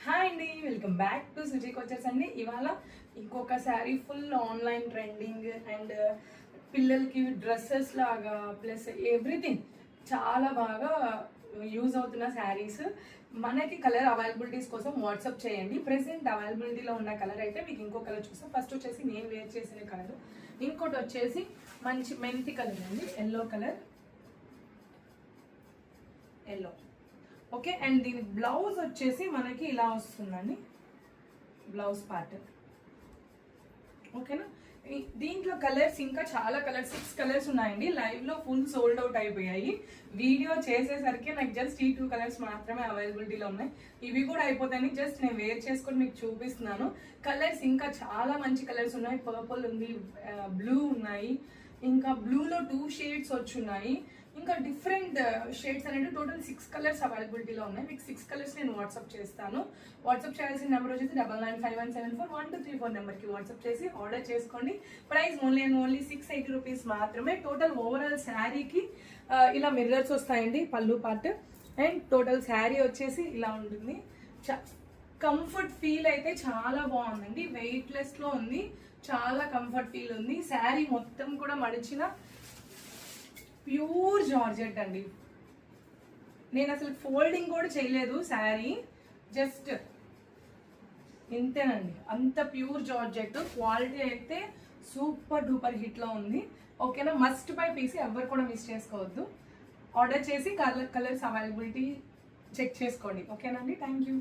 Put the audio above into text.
Hi అండి, welcome back to Suji కోచర్స్ అండి. ఇవాళ ఇంకొక sari full online trending and పిల్లలకి డ్రెస్సెస్ లాగా ప్లస్ ఎవ్రీథింగ్ చాలా బాగా యూజ్ అవుతున్న శారీస్. మనకి కలర్ అవైలబిలిటీస్ కోసం వాట్సాప్ చేయండి. ప్రెసెంట్ అవైలబిలిటీలో ఉన్న కలర్ అయితే మీకు ఇంకో కలర్ చూస్తాం. ఫస్ట్ వచ్చేసి నేను వేర్ చేసిన కలర్, ఇంకోటి వచ్చేసి మంచి మెంతి కలర్ అండి, yellow colour, yellow. Okay, and దీని బ్లౌజ్ వచ్చేసి మనకి ఇలా వస్తుందండి, బ్లౌజ్ పార్ట్. ఓకేనా, దీంట్లో కలర్స్ ఇంకా చాలా కలర్స్, 6 కలర్స్ ఉన్నాయండి. లైవ్ లో ఫుల్ సోల్డ్ అవుట్ అయిపోయాయి. వీడియో చేసేసరికి నాకు జస్ట్ ఈ 2 కలర్స్ మాత్రమే అవైలబిలిటీలో ఉన్నాయి. ఇవి కూడా అయిపోతాయని జస్ట్ నేను వేర్ చేసుకొని మీకు చూపిస్తున్నాను. కలర్స్ ఇంకా చాలా మంచి కలర్స్ ఉన్నాయి. పర్పుల్ ఉంది, బ్లూ ఉన్నాయి, ఇంకా బ్లూలో 2 షేడ్స్ వచ్చి ఉన్నాయి. ఇంకా డిఫరెంట్ షేడ్స్ అనేది టోటల్ 6 కలర్స్ అవైలబిలిటీలో ఉన్నాయి. మీకు 6 కలర్స్ నేను వాట్సాప్ చేస్తాను. వాట్సాప్ చేయాల్సిన నెంబర్ వచ్చేసి 9951741234 నెంబర్కి వాట్సాప్ చేసి ఆర్డర్ చేసుకోండి. Price only and only 680 rupees మాత్రమే. టోటల్ ఓవరాల్ శారీకి ఇలా మిర్రర్స్ వస్తాయండి, పళ్ళు పార్ట్. అండ్ టోటల్ శారీ వచ్చేసి ఇలా ఉంటుంది. కంఫర్ట్ ఫీల్ అయితే చాలా బాగుందండి, వెయిట్లెస్లో ఉంది, చాలా కంఫర్ట్ ఫీల్ ఉంది. శారీ మొత్తం కూడా మడిచిన ప్యూర్ జార్జెట్ అండి. నేను అసలు ఫోల్డింగ్ కూడా చేయలేదు శారీ, జస్ట్ ఇంతేనండి. అంత ప్యూర్ జార్జెట్. క్వాలిటీ అయితే సూపర్ డూపర్ హిట్లో ఉంది. ఓకేనా, మస్ట్ బై పీస్, ఎవరు కూడా మిస్ చేసుకోవద్దు. ఆర్డర్ చేసి కలర్స్ అవైలబిలిటీ చెక్ చేసుకోండి. ఓకేనండి, థ్యాంక్ యూ.